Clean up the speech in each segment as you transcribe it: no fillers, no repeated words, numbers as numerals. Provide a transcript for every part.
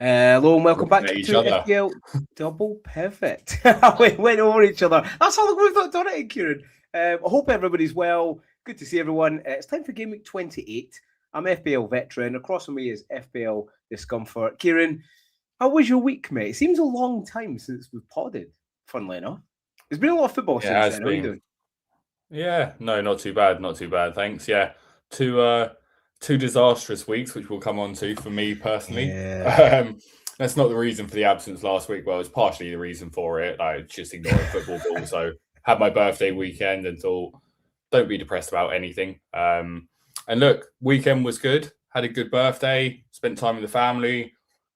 Hello and welcome back Looking to at each other. FPL Double Pivot. We went over each other. That's how long we've not done it, Kieran. I hope everybody's well. Good to see everyone. It's time for Game Week 28. I'm FPL veteran. Across from me is FPL Discomfort. Kieran, how was your week, mate? It seems a long time since we've podded, funnily enough. There's been a lot of football since then. How are you doing? Yeah, no, not too bad, thanks. Yeah, two disastrous weeks, which we'll come on to for me personally. Yeah. That's not the reason for the absence last week. Well, it's partially the reason for it. I just ignored football ball, so had my birthday weekend and thought, don't be depressed about anything. And look, weekend was good. Had a good birthday. Spent time with the family.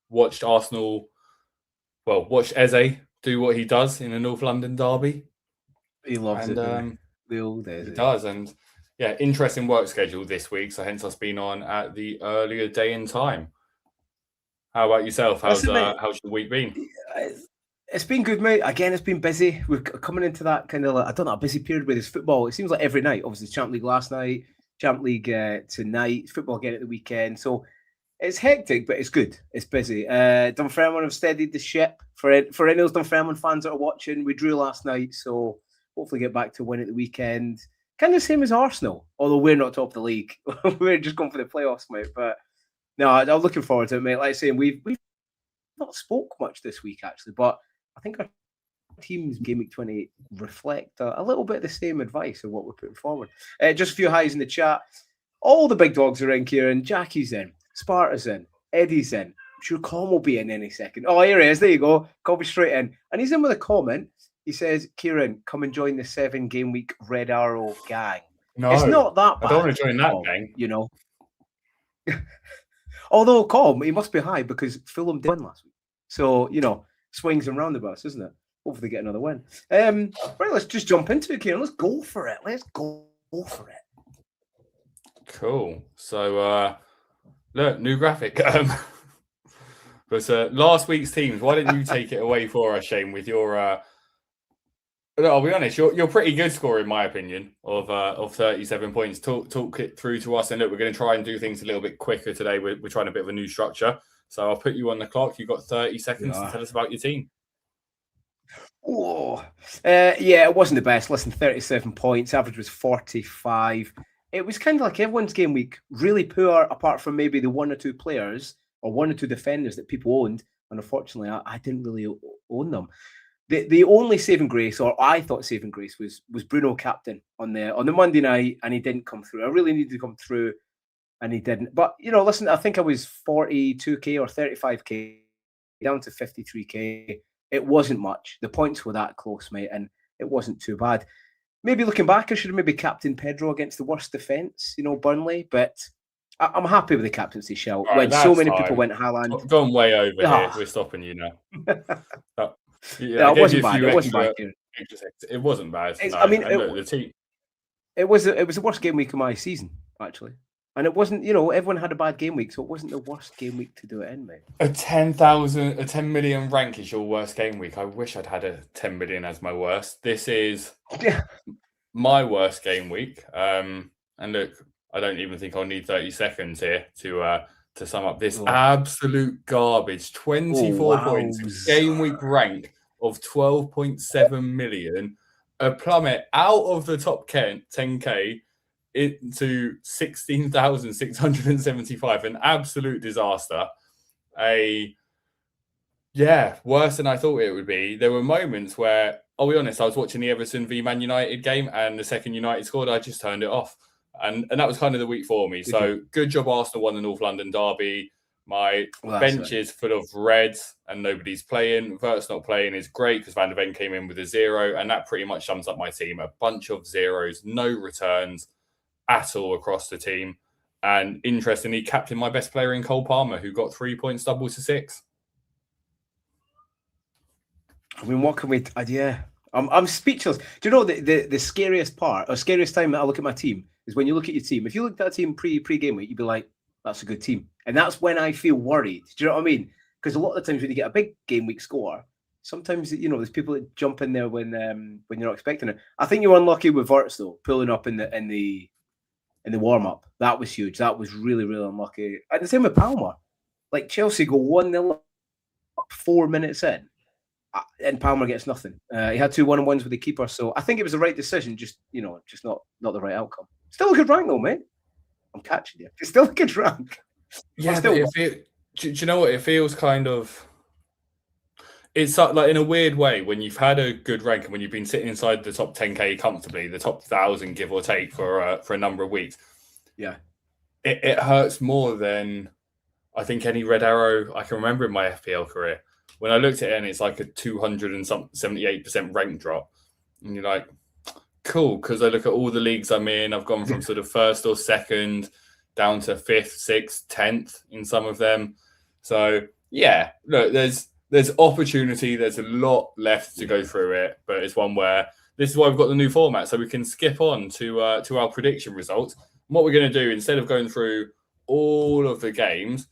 Watched Arsenal. Well, watched Eze do what he does in a North London derby. He loves And it. The old days. It does, and yeah, interesting work schedule this week. So hence us being on at the earlier day and time. How about yourself? How's your week been? It's been good, mate. Again, it's been busy. We're coming into that kind of, a busy period with this football. It seems like every night. Obviously, Champions League last night, Champions League tonight, football again at the weekend. So it's hectic, but it's good. It's busy. Dunfermline have steadied the ship. For any of those Dunfermline fans that are watching, we drew last night, so hopefully get back to win at the weekend. Kind of the same as Arsenal, although we're not top of the league. We're just going for the playoffs, mate. But no, I'm looking forward to it, mate. Like I say, we've not spoke much this week, actually, but I think our team's Game Week 28 reflect a little bit of the same advice of what we're putting forward. Just a few highs in the chat. All the big dogs are in, Kieran. Jackie's in. Sparta's in. Eddie's in. I'm sure Com will be in any second. Oh, here he is. There you go. Copy straight in. And he's in with a comment. He says, Kieran, come and join the 7 game week Red Arrow gang. No, it's not that bad. I don't want to join that gang. You know. Although, Com, he must be high because Fulham did win last week. So, swings and roundabouts, isn't it? Hopefully get another win. Right, let's just jump into it, Kieran. Let's go for it. Cool. So, look, new graphic. But last week's teams, why didn't you take it away for us, Shane, with your... I'll be honest, you're pretty good score, in my opinion, of 37 points. Talk it through to us. And look, we're going to try and do things a little bit quicker today. We're trying a bit of a new structure. So I'll put you on the clock. You've got 30 seconds to tell us about your team. Oh, yeah, it wasn't the best. Less than 37 points. Average was 45. It was kind of like everyone's game week. Really poor, apart from maybe the one or two players or one or two defenders that people owned. And unfortunately, I didn't really own them. The only saving grace, or I thought saving grace, was Bruno captain on the Monday night, and he didn't come through. I really needed to come through, and he didn't. But listen, I think I was 42k or 35k down to 53k. It wasn't much. The points were that close, mate, and it wasn't too bad. Maybe looking back, I should have maybe captained Pedro against the worst defence, Burnley. But I'm happy with the captaincy shout. Right, when so many people went Haaland. Gone way over here. We're stopping you now. Yeah, it wasn't bad. It wasn't bad. No. I mean, the team. It was the worst game week of my season, actually. And it wasn't, everyone had a bad game week, so it wasn't the worst game week to do it in, mate. A 10 million rank is your worst game week. I wish I'd had a 10 million as my worst. This is my worst game week. And look, I don't even think I'll need 30 seconds here to sum up this absolute garbage. 24 points, game week rank of 12.7 million. A plummet out of the top 10k into 16,675. An absolute disaster. Worse than I thought it would be. There were moments where, I'll be honest, I was watching the Everton v Man United game, and the second United scored, I just turned it off. And that was kind of the week for me. So good job Arsenal won the North London derby. My bench is full of reds and nobody's playing. Vert's not playing is great because Van de Ven came in with a 0, and that pretty much sums up my team. A bunch of zeros, no returns at all across the team. And interestingly, captain my best player in Cole Palmer, who got 3 points, double to 6. I mean, what can we... I'm speechless. Do you know the scariest part, or scariest time that I look at my team is when you look at your team. If you looked at a team pre-game week, you'd be like, that's a good team. And that's when I feel worried. Do you know what I mean? Because a lot of the times when you get a big game week score, sometimes, there's people that jump in there when you're not expecting it. I think you were unlucky with Verts, though, pulling up in the warm-up. That was huge. That was really, really unlucky. And the same with Palmer. Like, Chelsea go 1-0 up 4 minutes in, and Palmer gets nothing. He had 2 1-on-1s with the keeper, so I think it was the right decision. Just not the right outcome. Still a good rank though, mate. I'm catching you. It's still a good rank. Yeah, but do you know what? It feels kind of. It's like in a weird way when you've had a good rank and when you've been sitting inside the top 10k comfortably, the top 1,000 give or take for a number of weeks. Yeah, it hurts more than I think any red arrow I can remember in my FPL career. When I looked at it and it's like a 278% rank drop, and you're like, cool, because I look at all the leagues I'm in, I've gone from sort of first or second down to 5th, 6th, 10th in some of them. So yeah, look, there's opportunity. There's a lot left to go through it, but it's one where this is why we've got the new format, so we can skip on to our prediction results. And what we're going to do, instead of going through all of the games,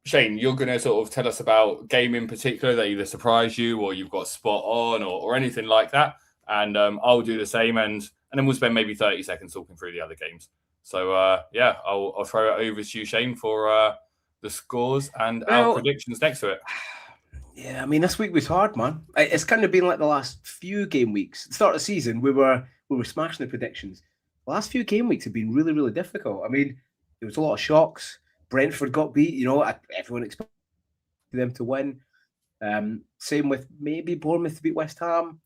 Shane, you're going to sort of tell us about a game in particular that either surprised you or you've got spot on or anything like that. And I'll do the same, and then we'll spend maybe 30 seconds talking through the other games. So, I'll throw it over to you, Shane, for the scores and our predictions next to it. Yeah, I mean, this week was hard, man. It's kind of been like the last few game weeks. At the start of the season, we were smashing the predictions. The last few game weeks have been really, really difficult. I mean, there was a lot of shocks. Brentford got beat. Everyone expected them to win. Same with maybe Bournemouth to beat West Ham.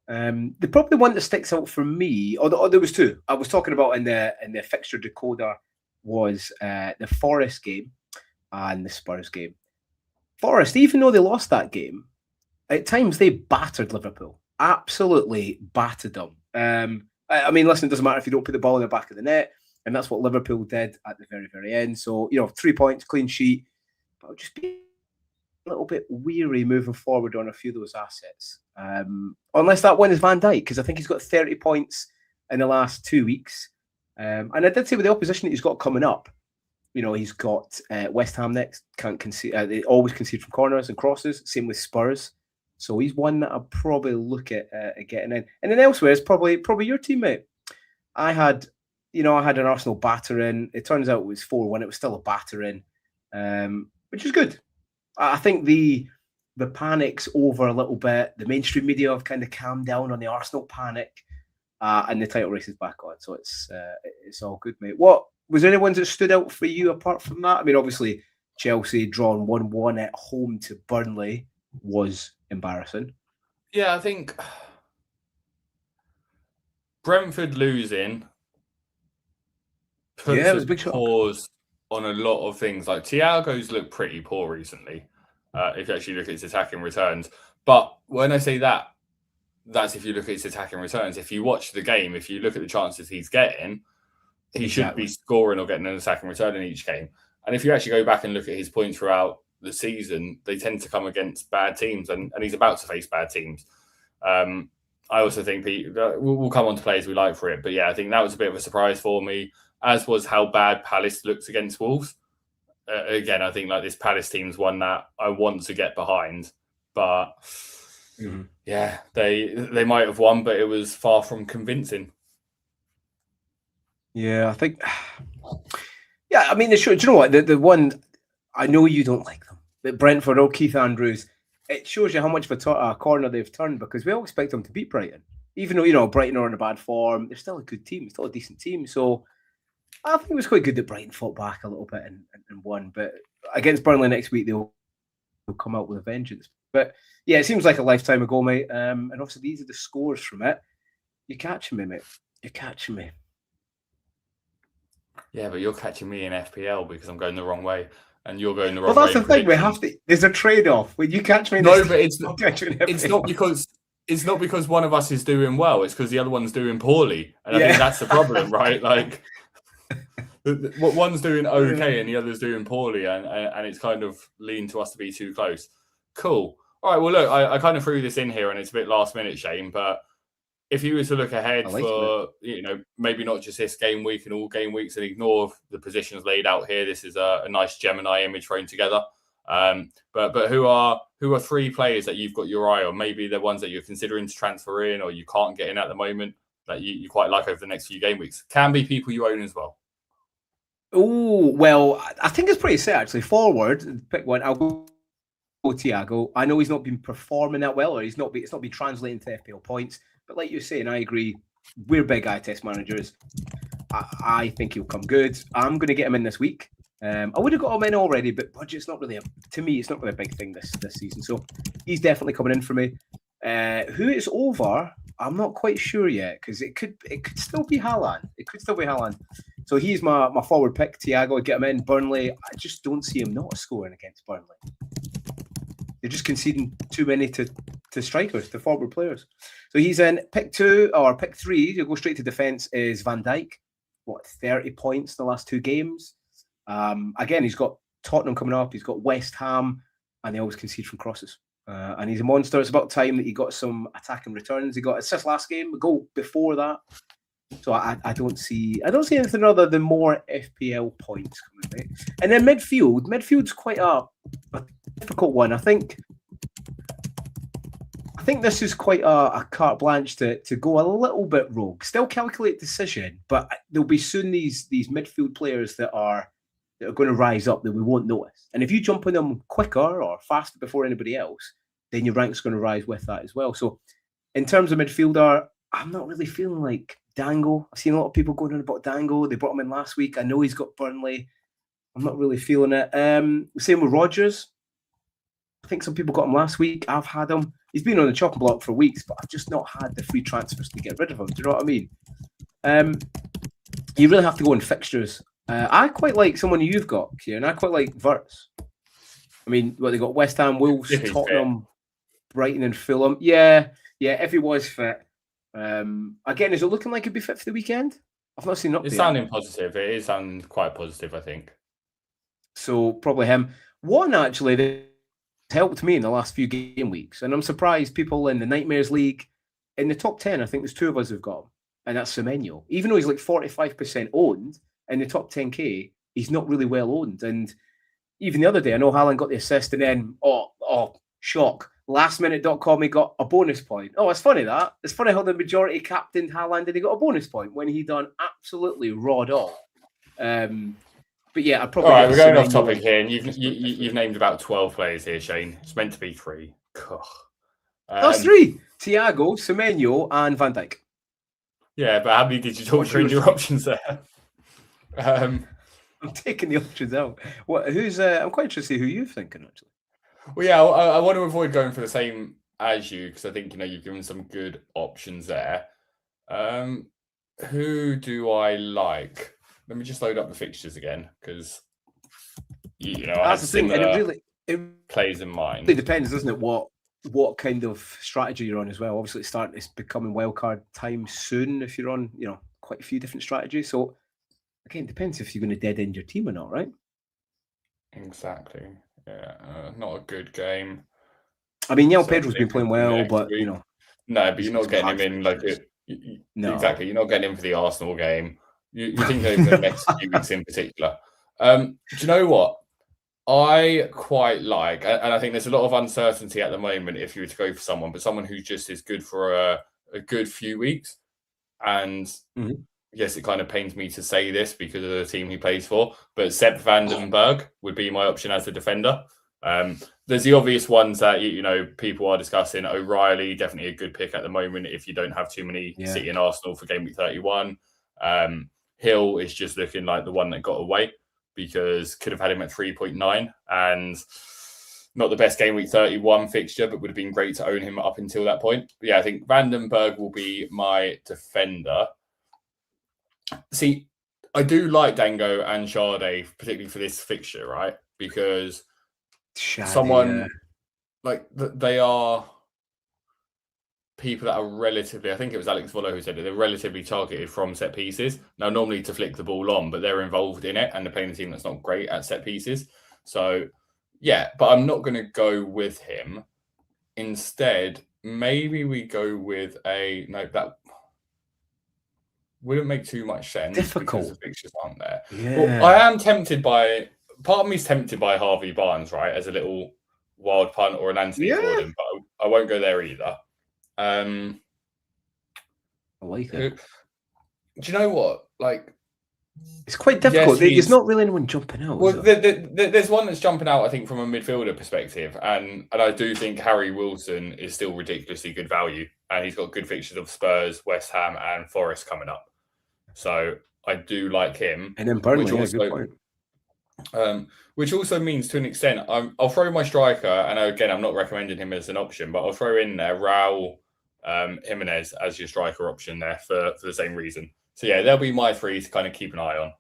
The probably one that sticks out for me, although there was two. I was talking about in the fixture decoder was the Forest game and the Spurs game. Forest, even though they lost that game, at times they battered Liverpool. Absolutely battered them. I mean, listen, it doesn't matter if you don't put the ball in the back of the net, and that's what Liverpool did at the very, very end. So, 3 points, clean sheet. But I'll just be a little bit weary moving forward on a few of those assets. Unless that one is Van Dijk, because I think he's got 30 points in the last 2 weeks. And I did say with the opposition that he's got coming up, he's got West Ham next. Can't concede. They always concede from corners and crosses. Same with Spurs. So he's one that I'll probably look at getting in. And then elsewhere is probably your teammate. I had an Arsenal battering. It turns out it was 4-1. It was still a battering, which is good. I think the panic's over a little bit. The mainstream media have kind of calmed down on the Arsenal panic, and the title race is back on. So it's all good, mate. What was there any ones that stood out for you apart from that? I mean, obviously Chelsea drawn 1-1 at home to Burnley was embarrassing. Yeah, I think Brentford losing puts a big pause on a lot of things. Like Thiago's looked pretty poor recently, if you actually look at his attacking returns. But when I say that, that's if you look at his attacking returns. If you watch the game, if you look at the chances he's getting, he should be scoring or getting an attacking return in each game. And if you actually go back and look at his points throughout the season, they tend to come against bad teams, and he's about to face bad teams. I also think we'll come on to players we like for it. But yeah, I think that was a bit of a surprise for me, as was how bad Palace looked against Wolves. Again, I think like this Palace team's one that I want to get behind. But yeah, they might have won, but it was far from convincing. Yeah, I think. Yeah, I mean, do you know what? The one, I know you don't like them, but Brentford or Keith Andrews, it shows you how much of a corner they've turned, because we all expect them to beat Brighton. Even though, Brighton are in a bad form, they're still a good team, still a decent team. So I think it was quite good that Brighton fought back a little bit and won. But against Burnley next week, they'll come out with a vengeance. But yeah, it seems like a lifetime ago, mate. And obviously, these are the scores from it. You're catching me, mate. You're catching me. Yeah, but you're catching me in FPL because I'm going the wrong way, and you're going the wrong way. Well, that's the thing. We have to. There's a trade-off. When you catch me, no, but it's not because one of us is doing well. It's because the other one's doing poorly, and I think that's the problem, right? Like, one's doing okay and the other's doing poorly, and it's kind of leaned to us to be too close. Cool. All right. Well, look, I kind of threw this in here, and it's a bit last minute, Shane, but. If you were to look ahead for, maybe not just this game week and all game weeks and ignore the positions laid out here, this is a nice Gemini image thrown together. But who are 3 players that you've got your eye on? Maybe the ones that you're considering to transfer in or you can't get in at the moment that you quite like over the next few game weeks. Can be people you own as well. Oh, well, I think it's pretty set actually. Forward, pick one. I'll go Thiago. I know he's not been performing that well, or it's not been translating to FPL points. But like you say, and I agree, we're big eye test managers. I think he'll come good. I'm going to get him in this week. I would have got him in already, but budget's not really to me. It's not really a big thing this season. So he's definitely coming in for me. Who it's over, I'm not quite sure yet, because it could still be Haaland. It could still be Haaland. So he's my forward pick, Thiago. Get him in. Burnley, I just don't see him not scoring against Burnley. They're just conceding too many to strikers, to forward players. So he's in. Pick 2 or pick 3, you'll go straight to defence, is Van Dijk. 30 points in the last 2 games. Again, he's got Tottenham coming up. He's got West Ham, and they always concede from crosses. And he's a monster. It's about time that he got some attacking returns. He got assist last game, a goal before that. So I don't see anything other than more FPL points coming. Right? And then midfield's quite a difficult one. I think this is quite a carte blanche to go a little bit rogue. Still calculate decision, but there'll be soon these midfield players that are going to rise up that we won't notice. And if you jump on them quicker or faster before anybody else, then your rank's going to rise with that as well. So in terms of midfielder, I'm not really feeling like Dango. I've seen a lot of people going on about Dango. They brought him in last week. I know he's got Burnley. I'm not really feeling it. Same with Rodgers. I think some people got him last week. I've had him. He's been on the chopping block for weeks, but I've just not had the free transfers to get rid of him. Do you know what I mean? You really have to go in fixtures. I quite like someone you've got here, and I quite like Wirtz. I mean, they got West Ham, Wolves, Tottenham, Brighton, and Fulham. Yeah, if he was fit. Again, is it looking like he'd be fit for the weekend? I've not seen an update. It's sounding positive. It is sounding quite positive, I think. So probably him. One actually that helped me in the last few game weeks, and I'm surprised people in the Nightmares League, in the top 10, I think there's 2 of us who've got him, and that's Semenyo. Even though he's like 45% owned in the top 10k, he's not really well owned. And even the other day, I know Haaland got the assist, and then shock, lastminute.com, he got a bonus point. Oh, it's funny that. It's funny how the majority captained Haaland and he got a bonus point when he done absolutely raw dog. But yeah, I'd probably. All right, we're going off topic here, and you've named about 12 players here, Shane. It's meant to be 3. That's 3. Thiago, Semenyo, and Van Dijk. Yeah, but how many did you talk through in your options there? I'm taking the options out. I'm quite interested to see who you're thinking, actually. Well, yeah, I want to avoid going for the same as you, because I think you've given some good options there. Who do I like? Let me just load up the fixtures again, because I have similar plays in mind. It depends, doesn't it? What kind of strategy you're on as well. Obviously, it's becoming wildcard time soon if you're on quite a few different strategies. So again, it depends if you're going to dead end your team or not, right? Exactly. Yeah, not a good game. I mean, Pedro's been playing well, but no, but you're not getting him in like it. No, exactly. You're not getting him for the Arsenal game. You think over the next few weeks in particular. Do you know what I quite like? And I think there's a lot of uncertainty at the moment if you were to go for someone, but someone who just is good for a good few weeks. And yes, it kind of pains me to say this because of the team he plays for, but Sepp van den Berg would be my option as a defender. There's the obvious ones that people are discussing. O'Reilly, definitely a good pick at the moment if you don't have too many City and Arsenal for game week 31. Hill is just looking like the one that got away because could have had him at 3.9 and not the best game week 31 fixture, but would have been great to own him up until that point. But yeah, I think van den Berg will be my defender. See, I do like Dango and Sade, particularly for this fixture, right? Because they are people that are relatively, I think it was Alex Volo who said it, they're relatively targeted from set pieces. Now, normally to flick the ball on, but they're involved in it and they're playing a team that's not great at set pieces. So, yeah, but I'm not going to go with him. Instead, maybe we go with that wouldn't make too much sense because the fixtures aren't there. Yeah. Well, I am tempted by, part of me is tempted by Harvey Barnes, right, as a little wild punt or an Anthony Gordon, but I won't go there either. I like it. Do you know what? Like, It's quite difficult. Yes, There's not really anyone jumping out. Well, there's one that's jumping out, I think, from a midfielder perspective, and I do think Harry Wilson is still ridiculously good value, and he's got good fixtures of Spurs, West Ham, and Forest coming up. So I do like him. And then Burnley, good point. Which also means, to an extent, I'll throw my striker, and again, I'm not recommending him as an option, but I'll throw in there Raul Jimenez as your striker option there for the same reason. So yeah, they'll be my three to kind of keep an eye on.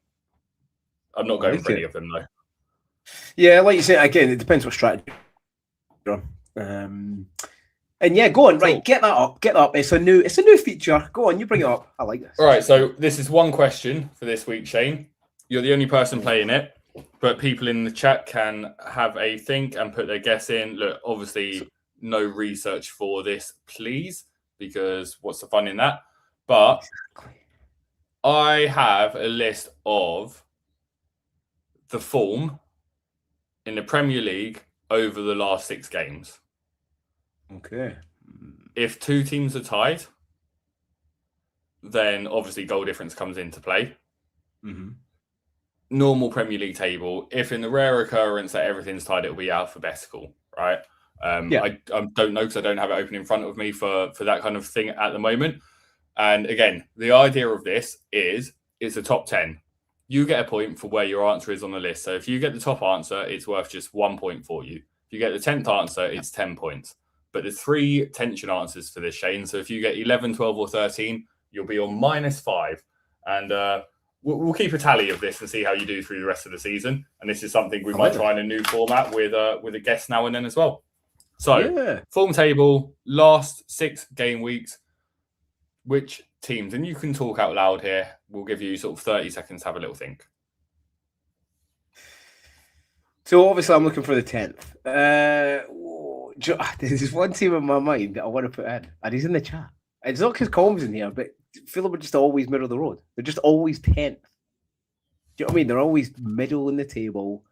I'm not going for any of them though. Yeah, like you say, again, it depends what strategy you're on. And yeah, go on, right, get that up. It's a new feature. Go on, you bring it up. I like this. All right, so this is one question for this week, Shane. You're the only person playing it, but people in the chat can have a think and put their guess in. Look, obviously, no research for this, please, because what's the fun in that? But I have a list of the form in the Premier League over the last 6 games. Okay. If 2 teams are tied, then obviously goal difference comes into play. Mm-hmm. Normal Premier League table. If in the rare occurrence that everything's tied, it'll be alphabetical, right? I don't know because I don't have it open in front of me for that kind of thing at the moment. And again, the idea of this is it's a top 10. You get a point for where your answer is on the list. So if you get the top answer, it's worth just 1 point for you. If you get the 10th answer, it's 10 points. But there's 3 tension answers for this, Shane. So if you get 11, 12, or 13, you'll be on -5. And we'll keep a tally of this and see how you do through the rest of the season. And this is something we might try in a new format with a guest now and then as well. So form table, last 6 game weeks. Which teams? And you can talk out loud here. We'll give you sort of 30 seconds to have a little think. So obviously I'm looking for the 10th. There's one team in my mind that I want to put in, and he's in the chat. It's not because Colm's in here, but Fulham are just always middle of the road. They're just always 10th. Do you know what I mean? They're always middle in the table.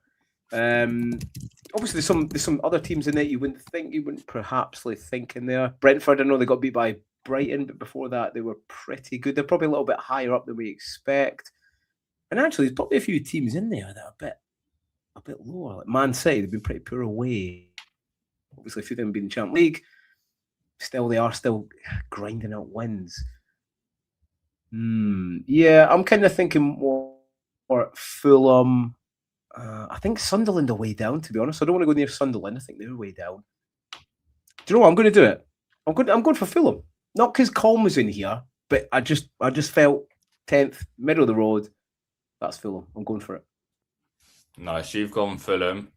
Obviously there's some other teams in there you wouldn't perhaps think in there. Brentford, I know they got beat by Brighton, but before that they were pretty good. They're probably a little bit higher up than we expect. And actually, there's probably a few teams in there that are a bit lower. Like Man City, they've been pretty poor away. Obviously, a few of them have been in the Champions League. Still, they are still grinding out wins. Yeah, I'm kind of thinking more Fulham. I think Sunderland are way down, to be honest. I don't want to go near Sunderland. I think they're way down. Do you know what? I'm going to do it. I'm going for Fulham. Not because Colm was in here, but I just felt 10th, middle of the road. That's Fulham. I'm going for it. Nice. You've gone Fulham.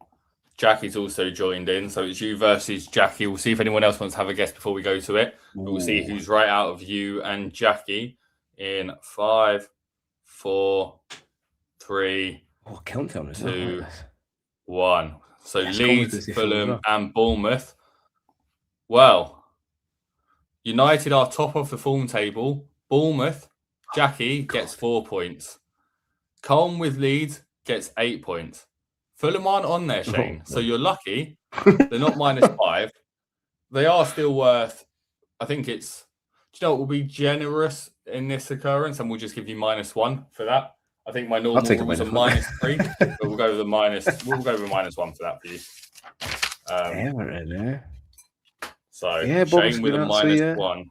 Jackie's also joined in. So it's you versus Jackie. We'll see if anyone else wants to have a guess before we go to it. We'll see who's right out of you and Jackie in 5, 4, 3, countdown 2, 1. So Leeds, Fulham, and Bournemouth. Well, United are top of the form table. Bournemouth, Jackie gets 4 points. Colm with Leeds gets 8 points. Fulham aren't on there, Shane. So you're lucky. They're not -5. They are still worth, I think it's, do you know, we'll be generous in this occurrence and we'll just give you -1 for that. I think my normal rule was a -3, but we'll go with -1 for that for you. So yeah, Shane with a -1.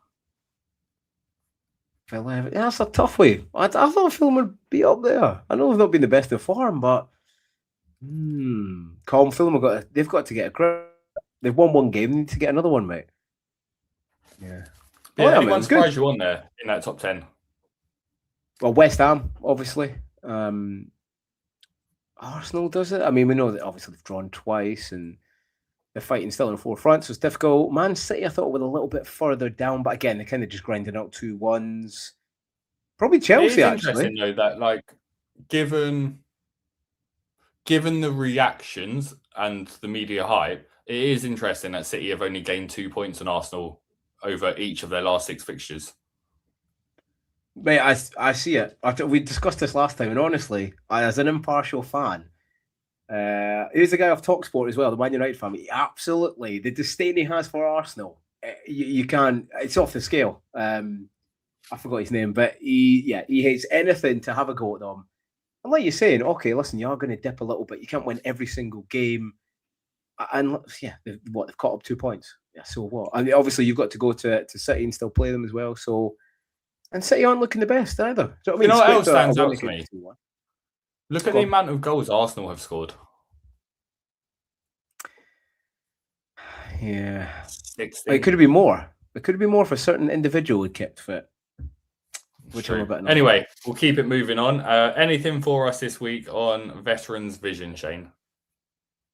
Yeah, that's a tough way. I thought Fulham would be up there. I know they've not been the best of form, but Colm, Fulham they've got to get a grip. They've won 1 game. They need to get another one, mate. Yeah. Anyone surprise you on there in that top 10? Well, West Ham, obviously. Arsenal does it. I mean, we know that obviously they've drawn twice and they're fighting still in the forefront, so it's difficult. Man City, I thought, were a little bit further down, but again, they're kind of just grinding out 2-1s. Probably Chelsea, actually. Interesting, though, that given the reactions and the media hype, it is interesting that City have only gained 2 points on Arsenal over each of their last 6 fixtures. Mate, I see it. We discussed this last time, and honestly, as an impartial fan, here's a guy off TalkSport as well, the Man United fan. Absolutely, the disdain he has for Arsenal, you can't. It's off the scale. I forgot his name, but he hates anything to have a go at them. And like you're saying, okay, listen, you are going to dip a little bit. You can't win every single game. And yeah, they've caught up 2 points. Yeah, so what? I mean, obviously, you've got to go to City and still play them as well. So, and City aren't looking the best either. Do you know what I mean? You know what else It's great stands to out win to me? against 2-1. Look at the amount of goals Arsenal have scored. Yeah. 16. It could have been more. It could have been more for a certain individual who kept fit. Which I'm a bit annoyed. Anyway, we'll keep it moving on. Anything for us this week on Veterans Vision, Shane?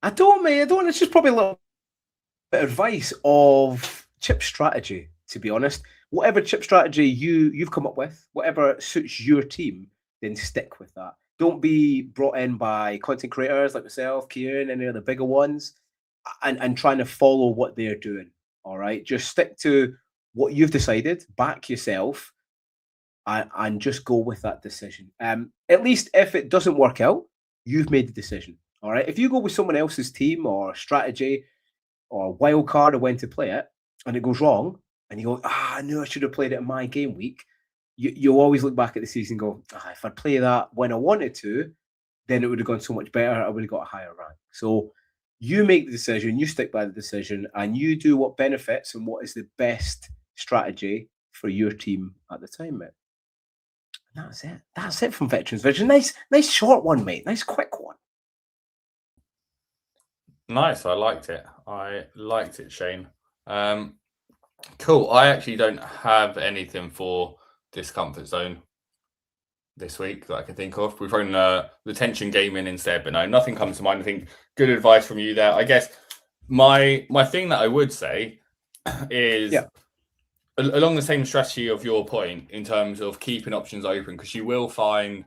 I don't, mate. I don't. It's just probably a little bit of advice of chip strategy, to be honest. Whatever chip strategy you've come up with, whatever suits your team, then stick with that. Don't be brought in by content creators like myself, Kieran, any of the bigger ones, and trying to follow what they're doing. All right, just stick to what you've decided. Back yourself. And just go with that decision. At least if it doesn't work out, you've made the decision. All right. If you go with someone else's team or strategy or wild card or when to play it, and it goes wrong, and you go, I knew I should have played it in my game week. You'll always look back at the season and go, if I'd play that when I wanted to, then it would have gone so much better. I would have got a higher rank. So you make the decision, you stick by the decision, and you do what benefits and what is the best strategy for your team at the time, mate. That's it. That's it from Veterans Vision. Nice short one, mate. Nice quick one. Nice. I liked it, Shane. Cool. I actually don't have anything for Discomfort Zone this week that I can think of. We've thrown retention gaming instead, but no, nothing comes to mind. I think good advice from you there. I guess my thing that I would say is along the same strategy of your point in terms of keeping options open, because you will find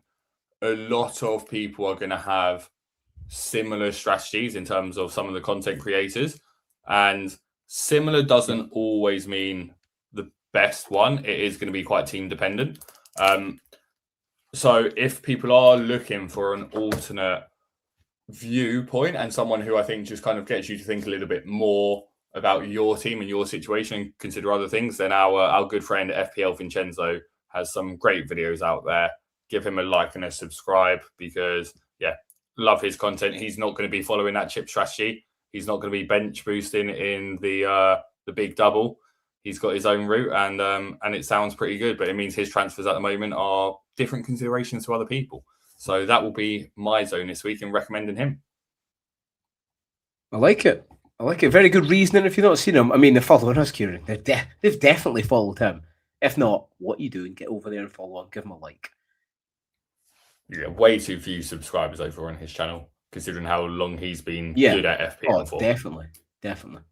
a lot of people are going to have similar strategies in terms of some of the content creators, and similar doesn't always mean the best one. It is going to be quite team dependent. So if people are looking for an alternate viewpoint and someone who I think just kind of gets you to think a little bit more about your team and your situation and consider other things, then our good friend FPL Vincenzo has some great videos out there. Give him a like and a subscribe because, love his content. He's not going to be following that chip strategy. He's not going to be bench boosting in the big double. He's got his own route, and it sounds pretty good, but it means his transfers at the moment are different considerations to other people. So that will be my zone this week in recommending him. I like it. Very good reasoning. If you've not seen him, I mean, they're following us, Kieran. They've definitely followed him. If not, what are you doing? Get over there and follow him. Give him a like. Yeah, way too few subscribers over on his channel, considering how long he's been good at FPL for. Definitely.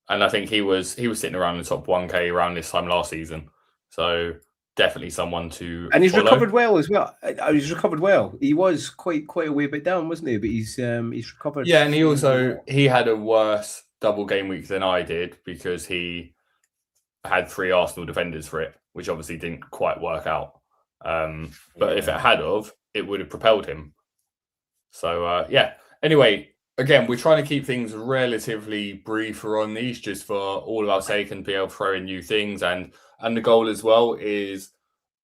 And I think he was sitting around the top 1K around this time last season. So definitely someone to And he's follow. recovered well as well. He's recovered well. He was quite a way bit down, wasn't he? But he's recovered. Yeah, and he had a worse double game week than I did because he had 3 Arsenal defenders for it, which obviously didn't quite work out. But if it had it would have propelled him. So anyway, again, we're trying to keep things relatively briefer on these just for all of our sake and be able to throw in new things. And the goal as well is,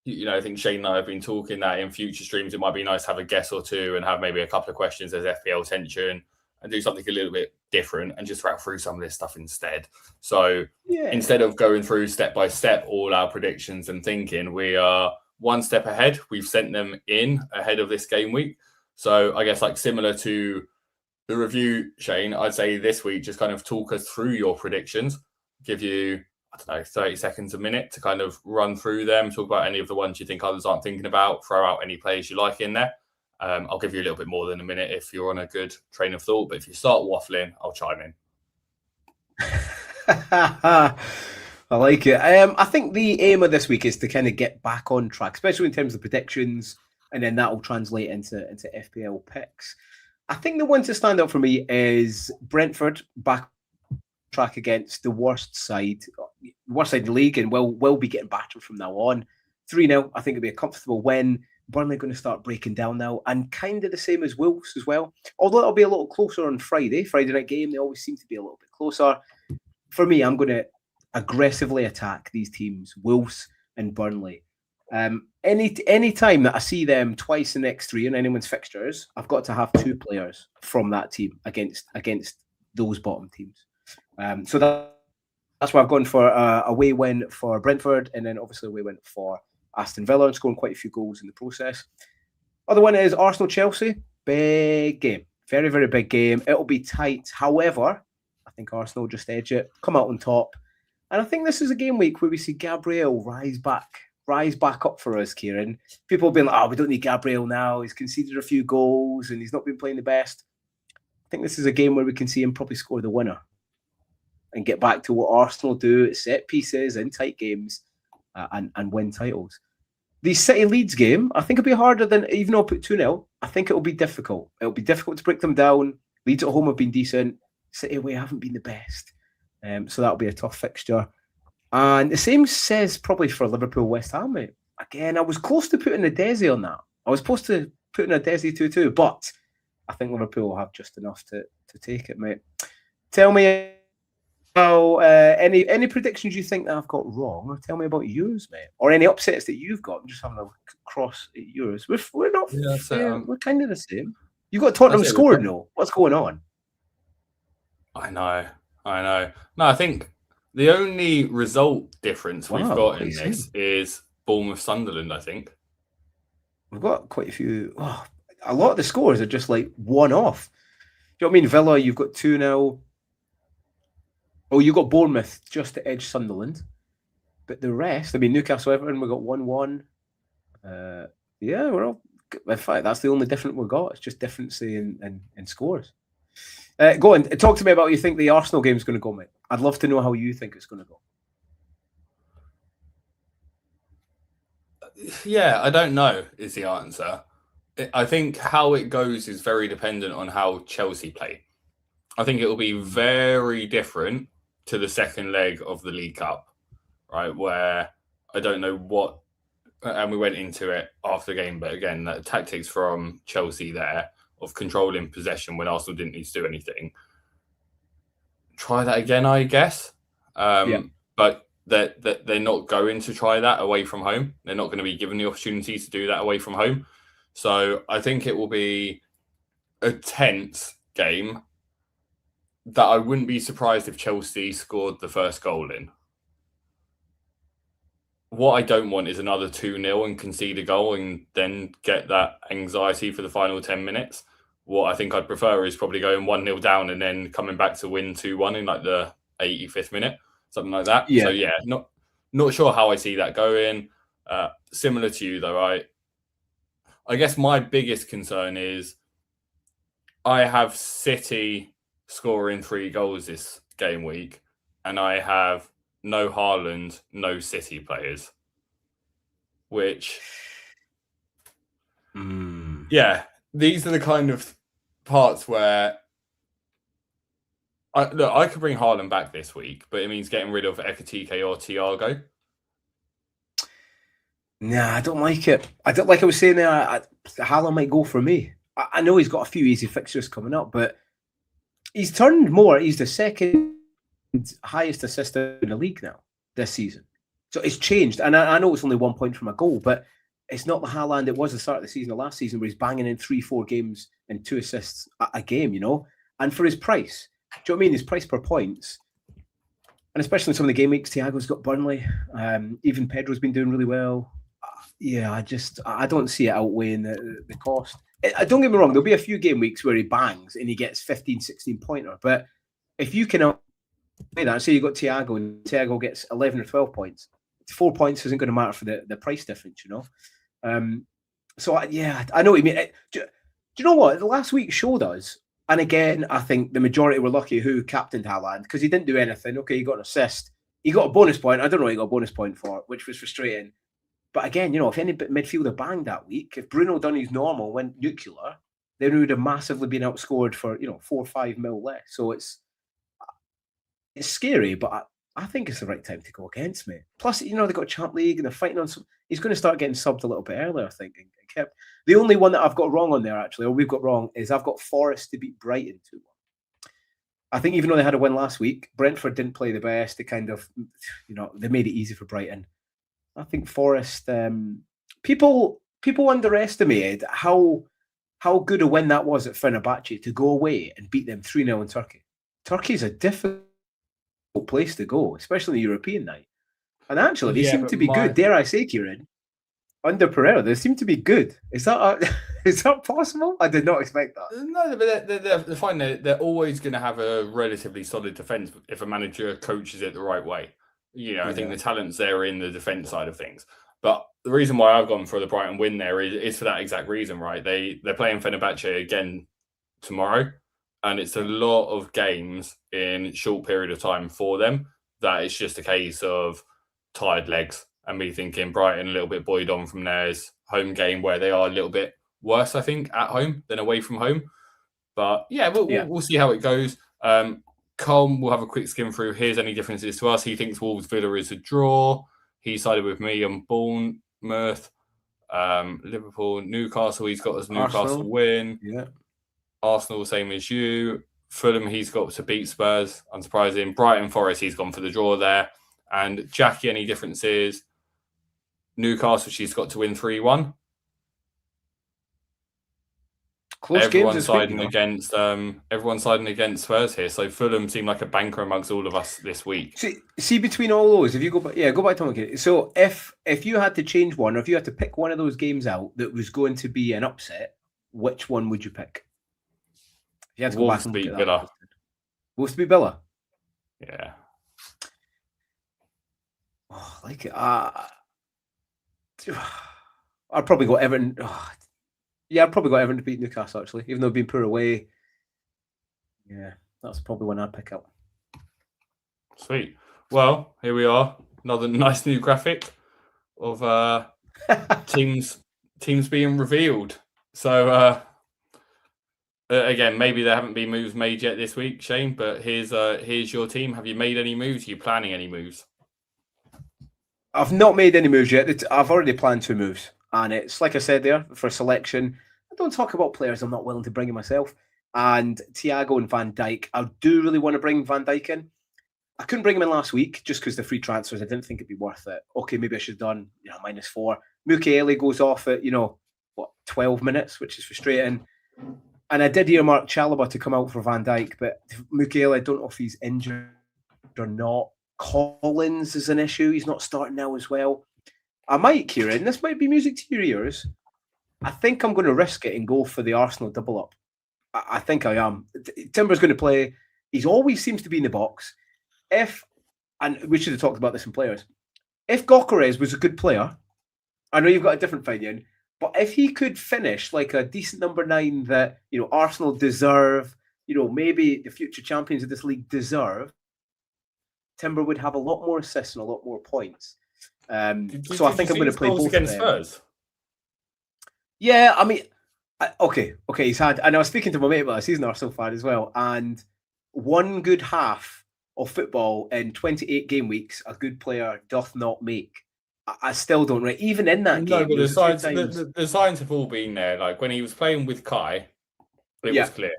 I think Shane and I have been talking that in future streams, it might be nice to have a guest or two and have maybe a couple of questions as FPL tension and do something a little bit different and just wrap through some of this stuff instead. So instead of going through step by step all our predictions and thinking, we are one step ahead. We've sent them in ahead of this game week. So I guess like similar to the review, Shane, I'd say this week, just kind of talk us through your predictions, give you, 30 seconds, a minute to kind of run through them, talk about any of the ones you think others aren't thinking about, throw out any players you like in there. I'll give you a little bit more than a minute if you're on a good train of thought, but if you start waffling, I'll chime in. I like it. I think the aim of this week is to kind of get back on track, especially in terms of predictions, and then that will translate into FPL picks. I think the one to stand out for me is Brentford back on track against the worst side in the league, and will be getting battered from now on. 3-0, I think it'll be a comfortable win. Burnley going to start breaking down now, and kind of the same as Wolves as well. Although it'll be a little closer on Friday night game. They always seem to be a little bit closer. For me, I'm going to aggressively attack these teams, Wolves and Burnley. Any time that I see them twice in the next 3 in anyone's fixtures, I've got to have 2 players from that team against those bottom teams. So that's why I've gone for a away win for Brentford, and then obviously a away win for Aston Villa, and scoring quite a few goals in the process. Other one is Arsenal-Chelsea. Big game. Very, very big game. It'll be tight. However, I think Arsenal just edge it, come out on top. And I think this is a game week where we see Gabriel rise back up for us, Kieran. People have been like, we don't need Gabriel now. He's conceded a few goals and he's not been playing the best. I think this is a game where we can see him probably score the winner and get back to what Arsenal do at set pieces in tight games and win titles. The City Leeds game, I think it'll be harder than, even though I put 2-0, I think it'll be difficult. It'll be difficult to break them down. Leeds at home have been decent. City away haven't been the best. So that'll be a tough fixture. And the same says probably for Liverpool West Ham, mate. Again, I was close to putting a Desi on that. I was supposed to put in a Desi 2-2, but I think Liverpool will have just enough to take it, mate. Tell me how any predictions you think that I've got wrong, or tell me about yours, mate, or any upsets that you've got. I'm just having a look across at yours. We're not. Yeah, we're kind of the same. You got Tottenham scored, no? What's going on? I know. No, I think the only result difference we've got in this is Bournemouth-Sunderland, I think. We've got quite a few. A lot of the scores are just like one-off. Do you know what I mean? Villa, you've got 2-0. Oh, you got Bournemouth just to edge Sunderland. But the rest, I mean, Newcastle-Everton, we got 1-1. Yeah, we're all... In fact, that's the only difference we've got. It's just difference in scores. Go on, talk to me about how you think the Arsenal game's going to go, mate. I'd love to know how you think it's going to go. Yeah, I don't know is the answer. I think how it goes is very dependent on how Chelsea play. I think it will be very different to the second leg of the League Cup, right? Where I don't know what, and we went into it after the game, but again, the tactics from Chelsea there of controlling possession when Arsenal didn't need to do anything. Try that again, I guess. But they're not going to try that away from home. They're not going to be given the opportunity to do that away from home. So I think it will be a tense game that I wouldn't be surprised if Chelsea scored the first goal in. What I don't want is another 2-0 and concede a goal and then get that anxiety for the final 10 minutes. What I think I'd prefer is probably going 1-0 down and then coming back to win 2-1 in like the 85th minute, something like that. Yeah. So yeah, not sure how I see that going. Similar to you though, I guess my biggest concern is I have City scoring 3 goals this game week, and I have no Haaland, no City players, which, yeah, these are the kind of parts where I could bring Haaland back this week, but it means getting rid of Ekitike or Thiago. Nah, I don't like it. I was saying there, Haaland might go for me. I know he's got a few easy fixtures coming up, but he's turned more. He's the second highest assist in the league now this season. So it's changed. And I know it's only 1 point from a goal, but it's not the Haaland it was the start of the season or last season where he's banging in 3-4 games and 2 assists a game, you know? And for his price, do you know what I mean? His price per points, and especially in some of the game weeks, Thiago's got Burnley. Even Pedro's been doing really well. Yeah, I don't see it outweighing the cost. Don't get me wrong, there'll be a few game weeks where he bangs and he gets 15, 16 pointer. But if you can outweigh that, say you got Thiago and Thiago gets 11 or 12 points, 4 points isn't going to matter for the price difference, you know? So I know what you mean. Do you know what? The last week showed us, and again, I think the majority were lucky who captained Haaland because he didn't do anything. Okay, he got an assist. He got a bonus point. I don't know what he got a bonus point for, which was frustrating. But again, you know, if any midfielder banged that week, if Bruno done his normal, went nuclear, then we would have massively been outscored for, 4 or 5 mil less. So it's scary, but I think it's the right time to go against me. Plus, they've got Champ League and they're fighting on some. He's going to start getting subbed a little bit earlier, I think. The only one that I've got wrong on there, actually, or we've got wrong, is I've got Forest to beat Brighton 2-1. I think even though they had a win last week, Brentford didn't play the best. They kind of, they made it easy for Brighton. I think Forest. People underestimated how good a win that was at Fenerbahce to go away and beat them 3-0 in Turkey. Turkey's a difficult place to go, especially in the European night. And actually, they seem to be good. Dare I say, Kieran, under Pereira, they seem to be good. Is that possible? I did not expect that. No, but they're fine. They're always going to have a relatively solid defence if a manager coaches it the right way. I think the talent's there in the defence side of things. But the reason why I've gone for the Brighton win there is for that exact reason, right? They're playing Fenerbahce again tomorrow, and it's a lot of games in a short period of time for them that it's just a case of tired legs and me thinking Brighton a little bit buoyed on from theirs home game where they are a little bit worse, I think, at home than away from home. But yeah, we'll see how it goes. Colm will have a quick skim through. Here's any differences to us. He thinks Wolves Villa is a draw. He sided with me on Bournemouth. Liverpool, Newcastle, he's got as Newcastle win. Yeah. Arsenal, same as you. Fulham, he's got to beat Spurs. Unsurprising. Brighton Forest, he's gone for the draw there. And Jackie, any differences? Newcastle, she's got to win 3-1. Close everyone's siding against Spurs here. So Fulham seem like a banker amongst all of us this week. See between all those, if you go back to Tom. So if you had to change one, or if you had to pick one of those games out that was going to be an upset, which one would you pick? If you had to go back and beat Villa. Wolves beat Villa. Yeah. Oh, I like it. I'd probably go Everton. Yeah, I'd probably go Everton to beat Newcastle, actually, even though they've been poor away. Yeah, that's probably one I'd pick up. Sweet. Well, here we are. Another nice new graphic of teams being revealed. So, again, maybe there haven't been moves made yet this week, Shane, but here's your team. Have you made any moves? Are you planning any moves? I've not made any moves yet. I've already planned 2 moves. And it's like I said there, for selection, I don't talk about players I'm not willing to bring in myself. And Thiago and Van Dijk, I do really want to bring Van Dijk in. I couldn't bring him in last week just because the free transfers, I didn't think it'd be worth it. Okay, maybe I should have done -4. Mukiele goes off at 12 minutes, which is frustrating. And I did earmark Chalobah to come out for Van Dijk, but Mukiele, I don't know if he's injured or not. Collins is an issue. He's not starting now as well. I might, Kieran, this might be music to your ears. I think I'm going to risk it and go for the Arsenal double up. I think I am. Timber's going to play. He always seems to be in the box. And we should have talked about this in players. If Gyökeres was a good player, I know you've got a different opinion, but if he could finish like a decent number 9 that Arsenal deserve, maybe the future champions of this league deserve, Timber would have a lot more assists and a lot more points. So I think I'm going to play both against Spurs. Yeah, I mean, okay. He's had, and I was speaking to my mate about this. He's an Arsenal fan as well. And one good half of football in 28 game weeks, a good player doth not make. I still don't rate, even in that game. No, but the signs have all been there. Like when he was playing with Kai, it was clear.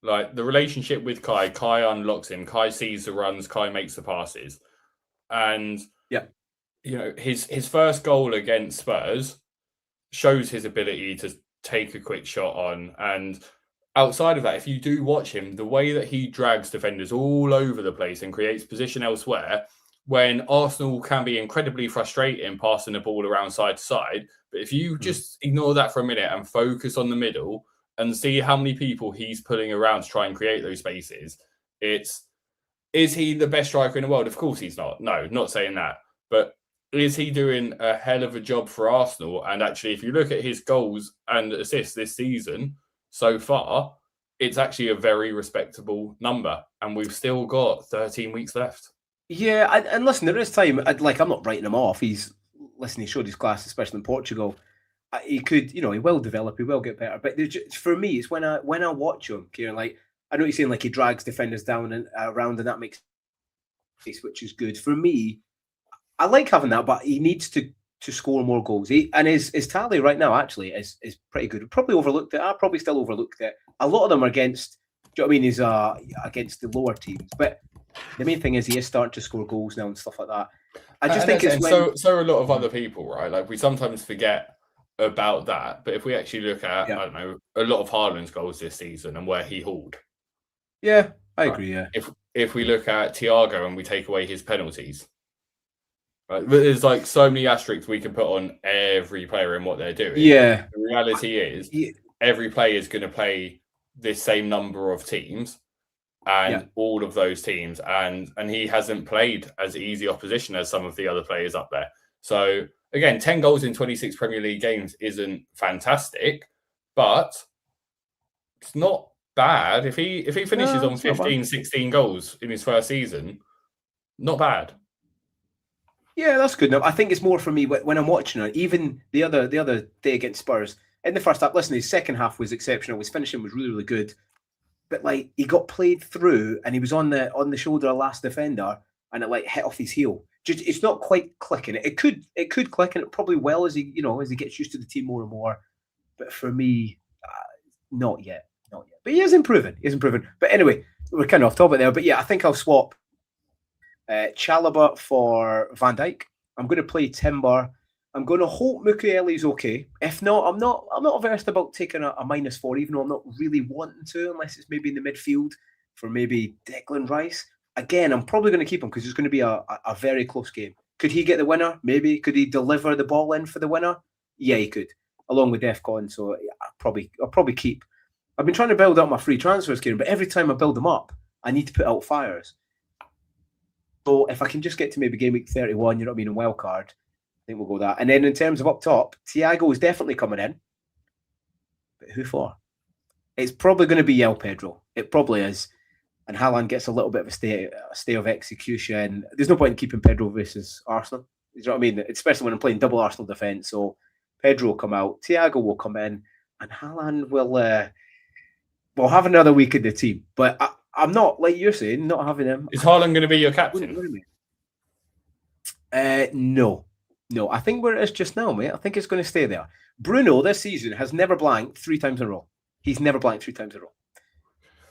Like the relationship with Kai unlocks him. Kai sees the runs. Kai makes the passes, and his first goal against Spurs shows his ability to take a quick shot on. And outside of that, if you do watch him, the way that he drags defenders all over the place and creates position elsewhere, when Arsenal can be incredibly frustrating passing the ball around side to side. But if you just ignore that for a minute and focus on the middle and see how many people he's pulling around to try and create those spaces, is he the best striker in the world? Of course he's not. No, not saying that. But is he doing a hell of a job for Arsenal? And actually, if you look at his goals and assists this season so far, it's actually a very respectable number. And we've still got 13 weeks left. Yeah, and listen, there is time. I'm not writing him off. He showed his class, especially in Portugal. He could, he will develop. He will get better. But for me, it's when I watch him, Kieran. Like I know you're saying, like he drags defenders down and around, and that makes sense, which is good for me. I like having that, but he needs to score more goals. His tally right now actually is pretty good. Probably overlooked it. I probably still overlooked it. A lot of them are against. Do you know what I mean? Is against the lower teams, but the main thing is he is starting to score goals now and stuff like that. I just think it's so a lot of other people, right? Like we sometimes forget about that, but if we actually look at I don't know a lot of Haaland's goals this season and where he hauled. Yeah, I agree. Yeah, if we look at Thiago and we take away his penalties, right? There's like so many asterisks we can put on every player and what they're doing. Yeah, the reality is every player is going to play this same number of teams. And all of those teams, and he hasn't played as easy opposition as some of the other players up there. So again, 10 goals in 26 Premier League games isn't fantastic, but it's not bad. If he finishes on 15, 16 goals in his first season, not bad. Yeah, that's good enough. I think it's more for me when I'm watching it. Even the other day against Spurs in the first half. Listen, his second half was exceptional. His finishing was really, really good. But like he got played through and he was on the shoulder of last defender and it like hit off his heel. Just it's not quite clicking. It could click and it probably will as he gets used to the team more and more. But for me, not yet. But he is improving. But anyway, we're kind of off topic there. But yeah, I think I'll swap Chalobah for Van Dijk. I'm going to play Timber. I'm going to hope Mukiele's okay. If not, I'm not averse about taking a -4, even though I'm not really wanting to, unless it's maybe in the midfield for maybe Declan Rice. Again, I'm probably going to keep him because it's going to be a very close game. Could he get the winner? Maybe. Could he deliver the ball in for the winner? Yeah, he could, along with Defcon. So I'll probably keep. I've been trying to build up my free transfers, Kieran, but every time I build them up, I need to put out fires. So if I can just get to maybe game week 31, you know what I mean, a wild card, I think we'll go that. And then in terms of up top, Thiago is definitely coming in. But who for? It's probably going to be Yel Pedro. It probably is. And Haaland gets a little bit of a stay of execution. There's no point in keeping Pedro versus Arsenal. You know what I mean? Especially when I'm playing double Arsenal defence. So Pedro will come out. Thiago will come in. And Haaland will have another week in the team. But I'm not, like you're saying, not having him. Is Haaland going to be your captain? No, I think where it is just now, mate. I think it's going to stay there. Bruno this season has never blanked 3 times in a row. He's never blanked 3 times in a row.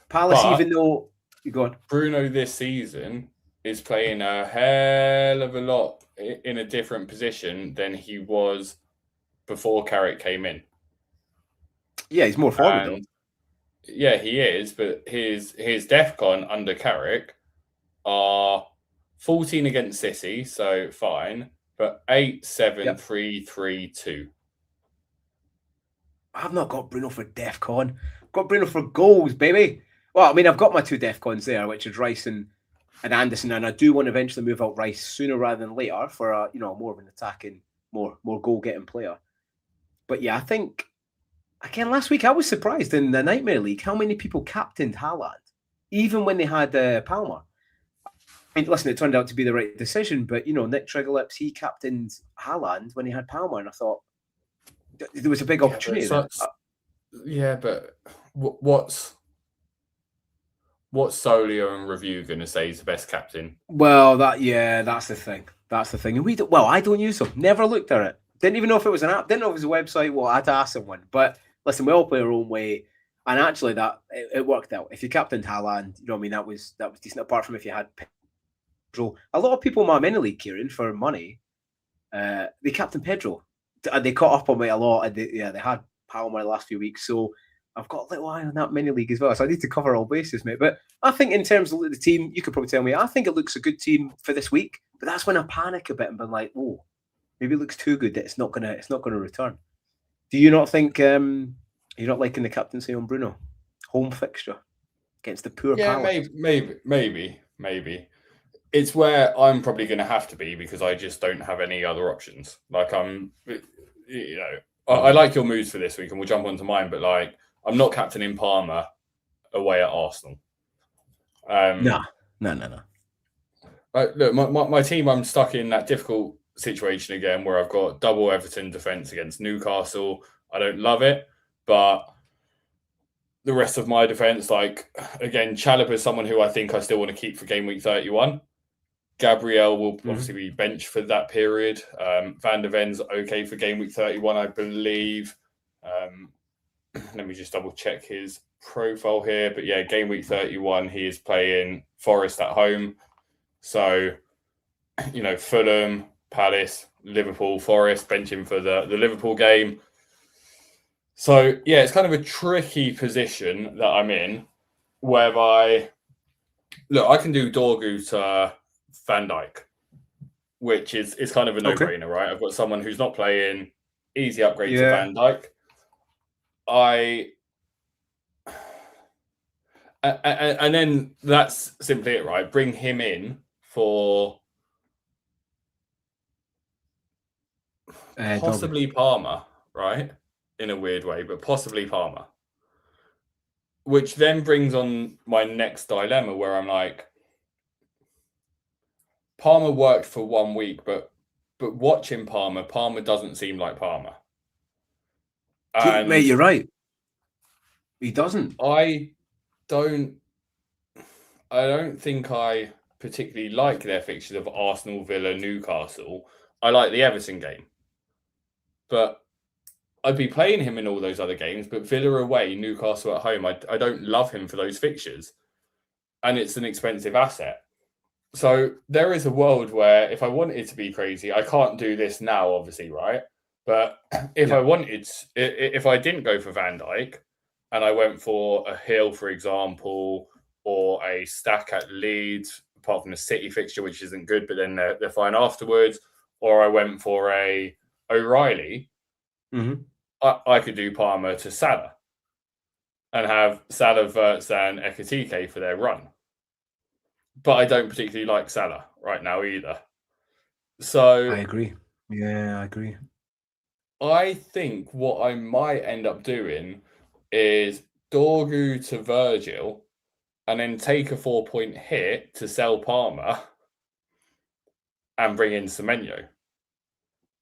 Palace, even though you go on. Bruno this season is playing a hell of a lot in a different position than he was before Carrick came in. Yeah, he's more forward though. Yeah, he is, but his Defcon under Carrick are 14 against City, so fine. But 8, 7, 3, 3, 2. I've not got Bruno for Defcon. I've got Bruno for goals, baby. Well, I mean, I've got my 2 Defcons there, which is Rice and Anderson, and I do want to eventually move out Rice sooner rather than later for a more of an attacking, more goal-getting player. But yeah, I think again last week I was surprised in the Nightmare League how many people captained Haaland, even when they had Palmer. I mean, listen, it turned out to be the right decision, but Nick Triggerlips, he captained Haaland when he had Palmer, and I thought there was a big opportunity there. Yeah, but what's Solio and Review going to say is the best captain? Well, that's the thing. And I don't use them. Never looked at it. Didn't even know if it was an app. Didn't know if it was a website. Well, I had to ask someone. But listen, we all play our own way. And actually, it worked out. If you captained Haaland, you know what I mean, that was decent. Apart from if you had Pedro. A lot of people in my mini league, Kieran, for money, they captained Pedro. And they caught up on me a lot. And they had Palmer the last few weeks. So I've got a little eye on that mini league as well. So I need to cover all bases, mate. But I think in terms of the team, you could probably tell me, I think it looks a good team for this week. But that's when I panic a bit and been like, oh, maybe it looks too good that it's not gonna return. Do you not think you're not liking the captaincy on Bruno? Home fixture against the poor Palace. Maybe. It's where I'm probably going to have to be because I just don't have any other options. Like I like your moves for this week, and we'll jump onto mine. But like, I'm not captaining Palmer away at Arsenal. No. Look, my team, I'm stuck in that difficult situation again where I've got double Everton defence against Newcastle. I don't love it, but the rest of my defence, like, again, Chalobah is someone who I think I still want to keep for game week 31. Gabriel will obviously be benched for that period. Van der Ven's okay for game week 31, I believe. Let me just double check his profile here. But yeah, game week 31, he is playing Forest at home. So Fulham, Palace, Liverpool, Forest, bench him for the Liverpool game. So, yeah, it's kind of a tricky position that I'm in, whereby, look, I can do Dorgu to Van Dijk, which is kind of a no-brainer, right? I've got someone who's not playing, easy upgrade to Van Dijk. And then that's simply it, right? Bring him in for possibly Palmer, right? In a weird way, but possibly Palmer. Which then brings on my next dilemma where I'm like, Palmer worked for 1 week, but watching Palmer doesn't seem like Palmer. And mate, you're right. He doesn't. I don't think I particularly like their fixtures of Arsenal, Villa, Newcastle. I like the Everton game. But I'd be playing him in all those other games, but Villa away, Newcastle at home, I don't love him for those fixtures. And it's an expensive asset. So there is a world where if I wanted to be crazy, I can't do this now, obviously, right? But if if I didn't go for Van Dijk and I went for a Hill, for example, or a Stack at Leeds, apart from the City fixture, which isn't good, but then they're fine afterwards, or I went for a O'Reilly, I could do Palmer to Salah and have Salah, Wirtz, and Ekitike for their run. But I don't particularly like Salah right now either. So I agree. Yeah, I agree. I think what I might end up doing is Dorgu to Virgil and then take a 4-point hit to sell Palmer and bring in Semenyo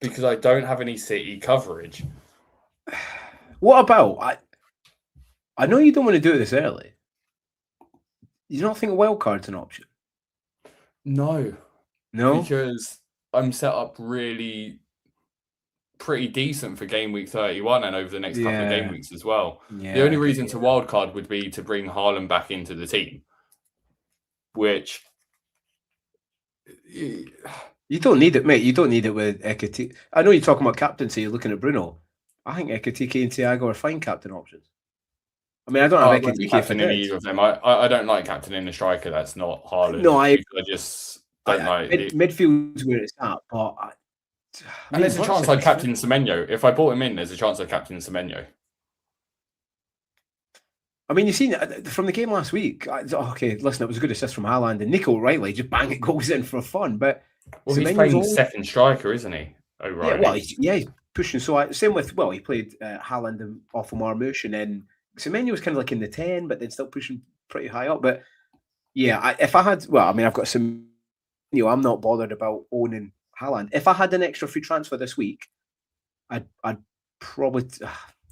because I don't have any City coverage. What about I know you don't want to do it this early. You don't think a wild card's an option? No, because I'm set up really pretty decent for game week 31 and over the next couple of game weeks as well. The only reason to wildcard would be to bring Haaland back into the team, which you don't need it, mate. You don't need it with Ekitike. I know you're talking about captaincy. You're looking at Bruno. I think Ekitike and Thiago are fine captain options. I mean, I don't have Ekitike if I did. Either of them. I don't like captaining a striker that's not Haaland. No, I just don't like midfield's where it's at, but and there's a chance I'd captain Semenyo. If I brought him in, there's a chance I'd captain Semenyo. I mean, you've seen from the game last week. Okay, listen, it was a good assist from Haaland and Nico O'Reilly just bang it goes in for fun. But he's playing second striker, isn't he? O'Reilly. Yeah, well, he's pushing. So same with he played Haaland and off of Marmoush, and then Semenyo was kind of like in the 10, but then still pushing pretty high up. But yeah, if I had, I've got some. I'm not bothered about owning Haaland. If I had an extra free transfer this week, I'd probably.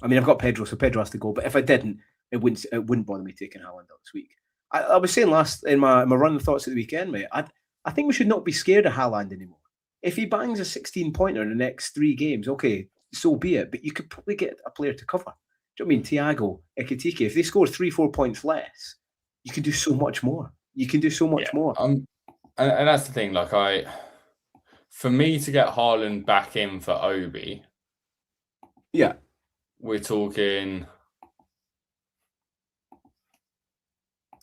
I mean, I've got Pedro, so Pedro has to go. But if I didn't, it wouldn't bother me taking Haaland out this week. I was saying last in my run thoughts at the weekend, mate. I think we should not be scared of Haaland anymore. If he bangs a 16-pointer in the next 3 games, okay, so be it. But you could probably get a player to cover. Do you know what I mean? Thiago, Ekitike, if they score 3-4 points less, you can do so much more. You can do so much more. And that's the thing. Like for me to get Haaland back in for Obi, we're talking.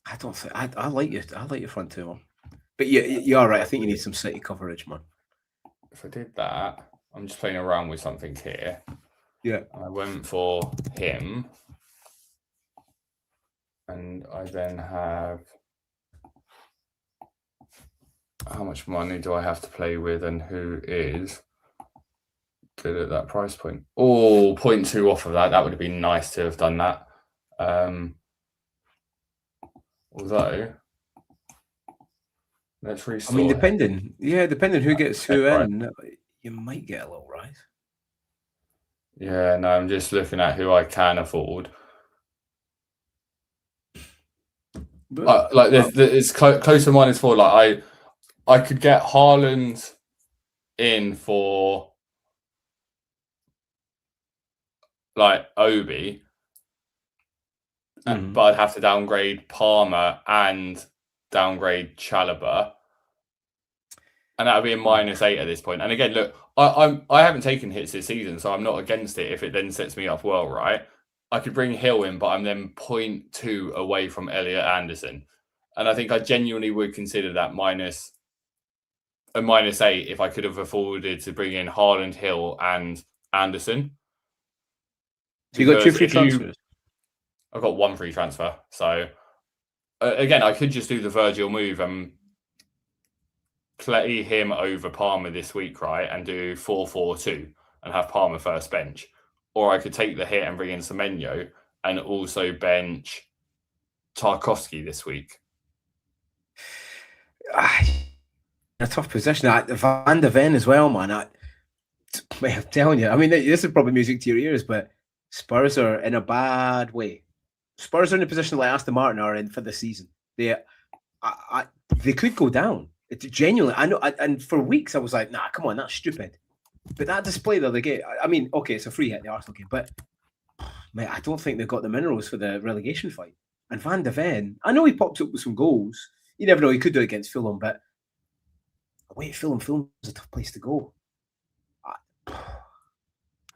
I don't think I like you. I like your front two, but you are right. I think you need some City coverage, man. If I did that, I'm just playing around with something here. Yeah, I went for him, and I then have. How much money do I have to play with, and who is good at that price point? Oh, 0.2 off of that. That would have been nice to have done that. Although, let's restore. I mean, depending who gets who in, you might get a little rise. Yeah, no, I'm just looking at who I can afford. It's close to -4. Like I could get Haaland in for like Obi, but I'd have to downgrade Palmer and downgrade Chalobah. And that would be a -8 at this point. And again, look, I haven't taken hits this season, so I'm not against it if it then sets me up well, right? I could bring Hill in, but I'm then 0.2 away from Elliot Anderson. And I think I genuinely would consider that a -8 if I could have afforded to bring in Haaland, Hill, and Anderson. So you got 2 free transfers? I've got 1 free transfer. So again, I could just do the Virgil move and play him over Palmer this week, right? And do 4-4-2 and have Palmer first bench. Or I could take the hit and bring in Semenyo and also bench Tarkowski this week. A tough position. Van de Ven as well, man. I'm telling you. I mean, this is probably music to your ears, but Spurs are in a bad way. Spurs are in a position like Aston Martin are in for the season. They could go down. It's genuinely. I know. And for weeks I was like, nah, come on, that's stupid. But that display the other game. I mean, okay, it's a free hit, the Arsenal game, but mate, I don't think they've got the minerals for the relegation fight. And Van de Ven, I know he popped up with some goals. You never know, he could do it against Fulham, but away at Fulham's a tough place to go.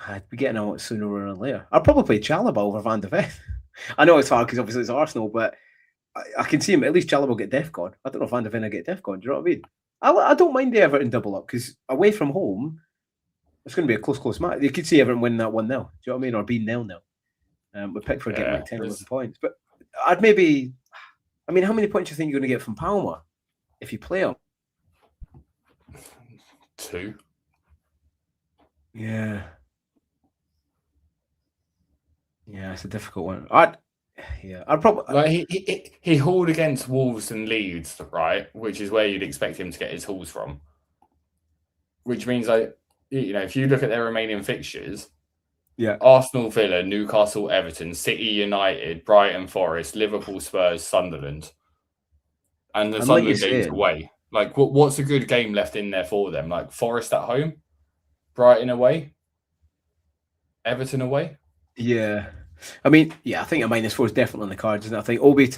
I'd be getting out sooner or later. I'll probably play Chalobah over Van de Ven. I know it's hard because obviously it's Arsenal, but I can see him. At least Chalobah will get DEFCON. I don't know if Van de Ven will get DEFCON. Do you know what I mean? I don't mind the Everton double up because away from home, it's going to be a close match. You could see Everton winning that 1-0. Do you know what I mean? Or being 0-0. With Pickford getting like 10 or 11 points. But I'd maybe... I mean, how many points do you think you're going to get from Palmer if you play him? 2. Yeah. Yeah, it's a difficult one. I'd probably... Like he hauled against Wolves and Leeds, right? Which is where you'd expect him to get his hauls from. Which means, like, you know, if you look at their remaining fixtures, yeah, Arsenal, Villa, Newcastle, Everton, City, United, Brighton, Forest, Liverpool, Spurs, Sunderland, and the Sunderland game's away. Like, what's a good game left in there for them? Like Forest at home, Brighton away, Everton away. Yeah, I mean, yeah, I think a -4 is definitely on the cards, and I think Dorgu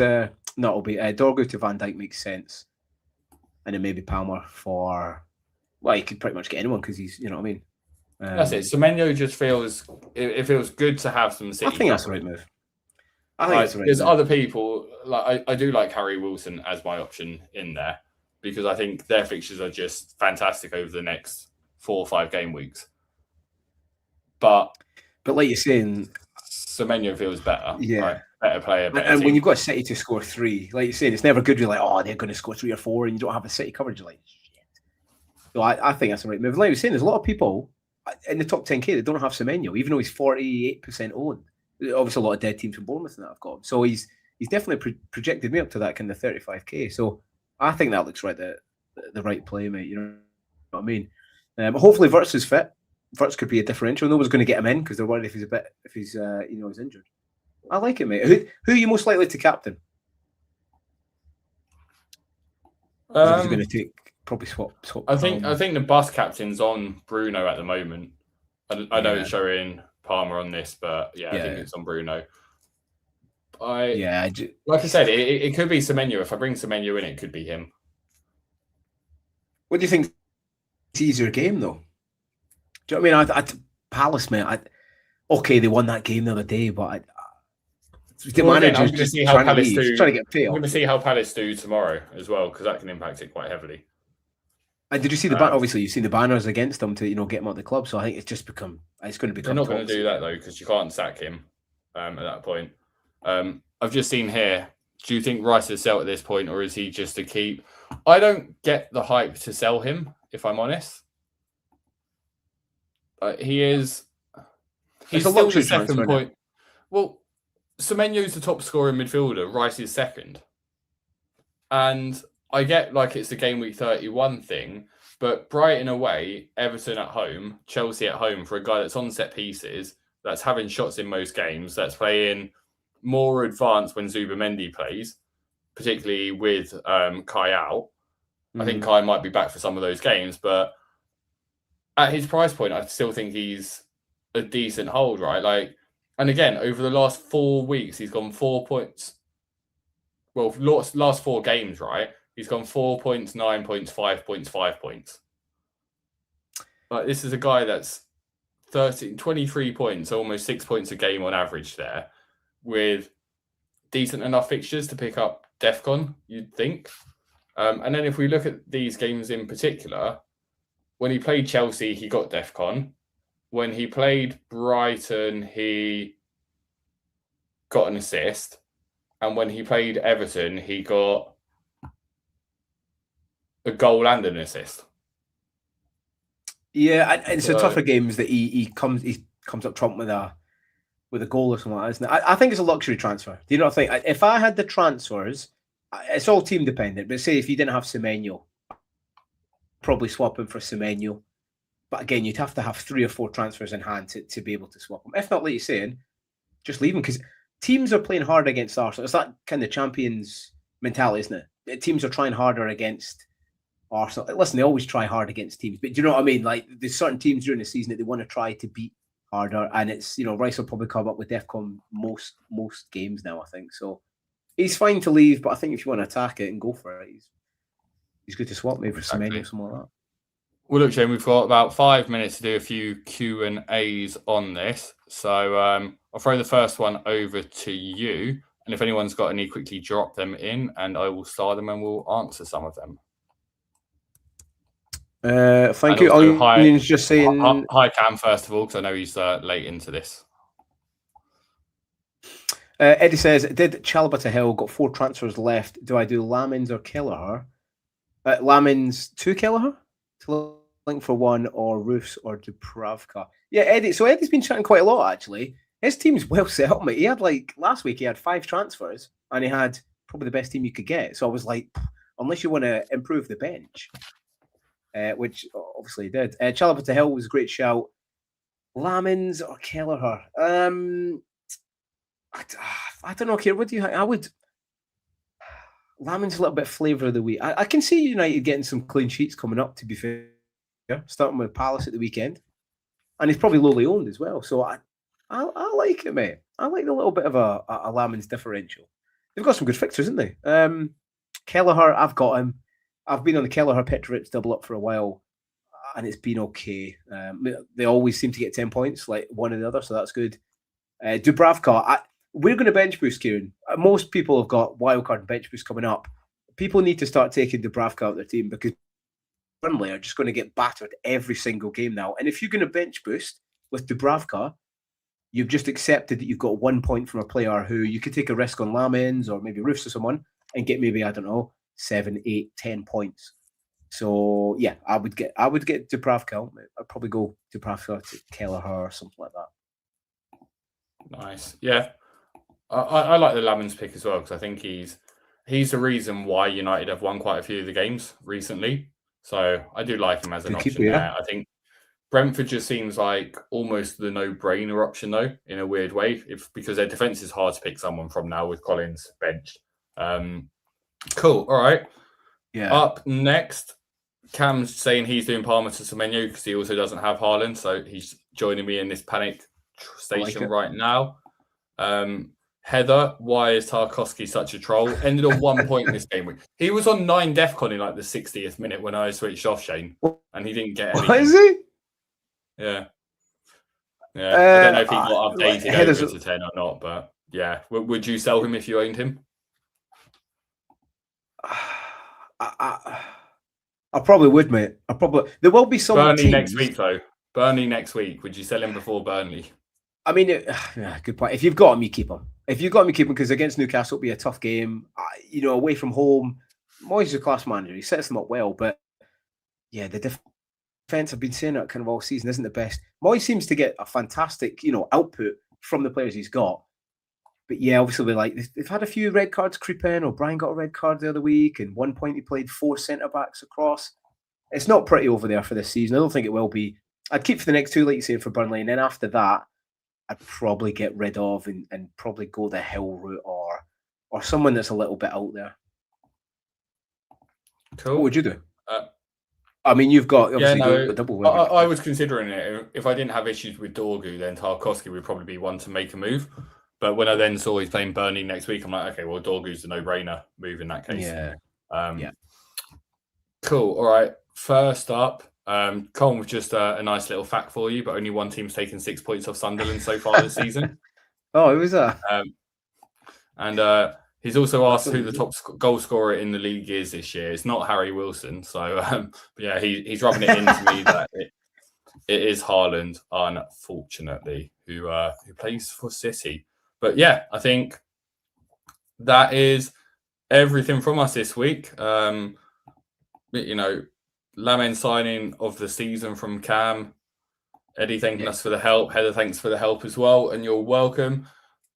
to Van Dijk makes sense, and then maybe Palmer for. Well, you could pretty much get anyone because he's, you know what I mean. That's it. Semenyo just feels it feels good to have some City. I think that's the right move. I think it's the right there's move. Other people like I do like Harry Wilson as my option in there because I think their fixtures are just fantastic over the next 4 or 5 game weeks. But like you're saying, Semenyo feels better. Yeah, right? Better player, better and team. when you've got City to score 3, like you're saying, it's never good. You're like, oh, they're going to score 3 or 4, and you don't have a City coverage. You're like, shit. So I think that's the right move. Like you're saying, there's a lot of people in the top 10K that don't have Semenyo, even though he's 48% owned. Obviously, a lot of dead teams from Bournemouth and that I've got. So he's definitely projected me up to that kind of 35K. So I think that looks right the right play, mate. You know what I mean? Hopefully, Wirtz is fit. Wirtz could be a differential. No one's going to get him in because they're worried if he's he's injured. I like it, mate. Who are you most likely to captain? He's going to take probably swap. I think the bus captain's on Bruno at the moment. I know it's showing Palmer on this, but I think it's on Bruno. Like I said, it could be Semenyo. If I bring Semenyo in, it could be him. What do you think? It's an easier game, though. Do you know what I mean? Palace, mate. Okay, they won that game the other day, but the manager's just trying to get paid. I'm going to see how Palace do tomorrow as well, because that can impact it quite heavily. And did you see the obviously you've seen the banners against them to get him out of the club? So I think it's going to become. They're not going to do that though, because you can't sack him at that point. I've just seen here. Do you think Rice is sell at this point, or is he just a keep? I don't get the hype to sell him, if I'm honest. He is. He's still the second point. Well, Semenyo's the top scorer midfielder. Rice is second. And I get like it's the game week 31 thing, but Brighton away, Everton at home, Chelsea at home for a guy that's on set pieces, that's having shots in most games, that's playing more advanced when Zubamendi plays, particularly with Kai out. I think Kai might be back for some of those games, but at his price point, I still think he's a decent hold, right? Like, and again, over the last 4 weeks, he's gone 4 points. Well, last 4 games, right? He's gone 4 points, 9 points, 5 points, 5 points. Like, this is a guy that's 23 points, almost 6 points a game on average there, with decent enough fixtures to pick up DEFCON, you'd think. And then if we look at these games in particular, when he played Chelsea, he got DEFCON. When he played Brighton, he got an assist. And when he played Everton, he got a goal and an assist. Yeah, and it's a tougher games that he comes up trump with a goal or something like that, isn't it? I think it's a luxury transfer. Do you not think? If I had the transfers, it's all team dependent. But say if you didn't have Semenyo, probably swap him for Semenyo. But again, you'd have to have 3 or 4 transfers in hand to be able to swap him. If not, like you're saying, just leave him, because teams are playing hard against Arsenal. It's that kind of champions mentality, isn't it? Teams are trying harder against Arsenal. Listen, they always try hard against teams, but do you know what I mean? Like, there's certain teams during the season that they want to try to beat harder, and it's, Rice will probably come up with DEFCON most games now, I think. So he's fine to leave, but I think if you want to attack it and go for it, he's good to swap maybe for Semenyo or something like that. Well, look, Shane, we've got about 5 minutes to do a few Q&As on this. So I'll throw the first one over to you. And if anyone's got any, quickly drop them in and I will start them and we'll answer some of them. Thank you. Onion's just saying... Hi, Cam, first of all, because I know he's late into this. Eddie says, did Chalobah to Hill, got 4 transfers left. Do I do Lamins or Kelleher? Lamins to Kelleher? To link for 1, or Roofs or Dubravka? Yeah, Eddie. So Eddie's been chatting quite a lot, actually. His team's well set up, mate. He had, last week he had 5 transfers and he had probably the best team you could get. So I was like, unless you want to improve the bench, which obviously he did. Chalobah to Hill was a great shout. Lamins or Kelleher? I don't know, Kier. What do you think? I would... Lamins a little bit flavour of the week. I can see United getting some clean sheets coming up, to be fair. Starting with Palace at the weekend. And he's probably lowly owned as well. So I like it, mate. I like a little bit of a Lamins differential. They've got some good fixtures, haven't they? Kelleher, I've got him. I've been on the Kelleher Petrovic double up for a while, and it's been okay. They always seem to get 10 points, like one or the other, so that's good. Dubravka, we're going to bench boost, Kieran. Most people have got wildcard and bench boost coming up. People need to start taking Dubravka out of their team, because Burnley are just going to get battered every single game now. And if you're going to bench boost with Dubravka, you've just accepted that you've got 1 point from a player who you could take a risk on Lamins or maybe Roofs or someone and get maybe, I don't know, 7, 8, 10 points. So yeah, I would get Dubravka. I'd probably go Dubravka to Kelleher or something like that. Nice. Yeah. I like the Lamins pick as well, because I think he's the reason why United have won quite a few of the games recently. So I do like him as an option there. I think Brentford just seems like almost the no-brainer option, though, in a weird way, because their defence is hard to pick someone from now with Collins benched. Cool. All right. Yeah. Up next, Cam's saying he's doing Palmer to Semenyo because he also doesn't have Haaland, so he's joining me in this panic station right now. Heather, why is Tarkowski such a troll? Ended on 1 point in this game. He was on 9 DEFCON in the 60th minute when I switched off, Shane, and he didn't get anything. What is he? Yeah. I don't know if he got updated over to 10 or not, but yeah. Would you sell him if you owned him? I probably would, mate. There will be some Burnley teams... next week, though. Burnley next week. Would you sell him before Burnley? I mean, yeah, good point. If you've got him, you keep him. Because against Newcastle, it'll be a tough game. Away from home. Moyes is a class manager. He sets them up well, but yeah, the defense, I've been saying that kind of all season, isn't the best. Moyes seems to get a fantastic, output from the players he's got. But yeah, obviously, they've had a few red cards creep in. O'Brien got a red card the other week, and 1 point he played 4 centre backs across. It's not pretty over there for this season. I don't think it will be. I'd keep for the next 2, like you say, for Burnley, and then after that, I'd probably get rid of and probably go the Hill route or someone that's a little bit out there. Cool. What would you do? I mean, you've got obviously a double. I was considering it. If I didn't have issues with Dorgu, then Tarkowski would probably be one to make a move. But when I then saw he's playing Burnley next week, I'm like, okay, well, Dorgu's a no-brainer move in that case. Yeah. Cool. All right. First up, Colin, with just a nice little fact for you, but only one team's taken 6 points off Sunderland so far this season. Oh, who was that? And he's also asked who the top goal scorer in the league is this year. It's not Harry Wilson. So, but yeah, he's rubbing it into me that it is Haaland, unfortunately, who plays for City. But yeah, I think that is everything from us this week. Lamen signing of the season from Cam. Eddie thanking us for the help. Heather, thanks for the help as well. And you're welcome.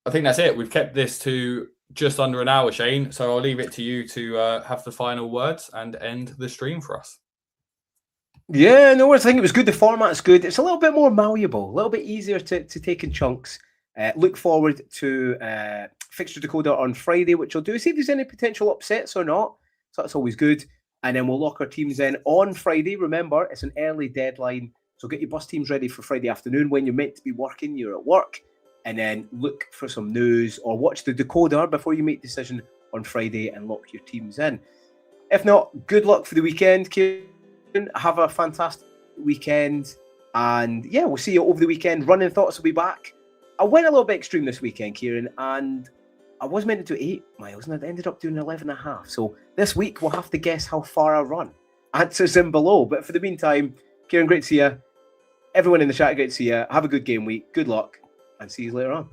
I think that's it. We've kept this to just under an hour, Shane. So I'll leave it to you to have the final words and end the stream for us. Yeah, no, I think it was good. The format's good. It's a little bit more malleable, a little bit easier to take in chunks. Look forward to Fixture Decoder on Friday, which I'll do. See if there's any potential upsets or not. So that's always good. And then we'll lock our teams in on Friday. Remember, it's an early deadline. So get your bus teams ready for Friday afternoon. When you're meant to be working, you're at work. And then look for some news or watch the decoder before you make a decision on Friday and lock your teams in. If not, good luck for the weekend, Kieran. Have a fantastic weekend. And yeah, we'll see you over the weekend. Running Thoughts will be back. I went a little bit extreme this weekend, Kieran, and I was meant to do 8 miles and I ended up doing 11.5. So this week we'll have to guess how far I run. Answers in below. But for the meantime, Kieran, great to see you. Everyone in the chat, great to see you. Have a good game week. Good luck. And see you later on.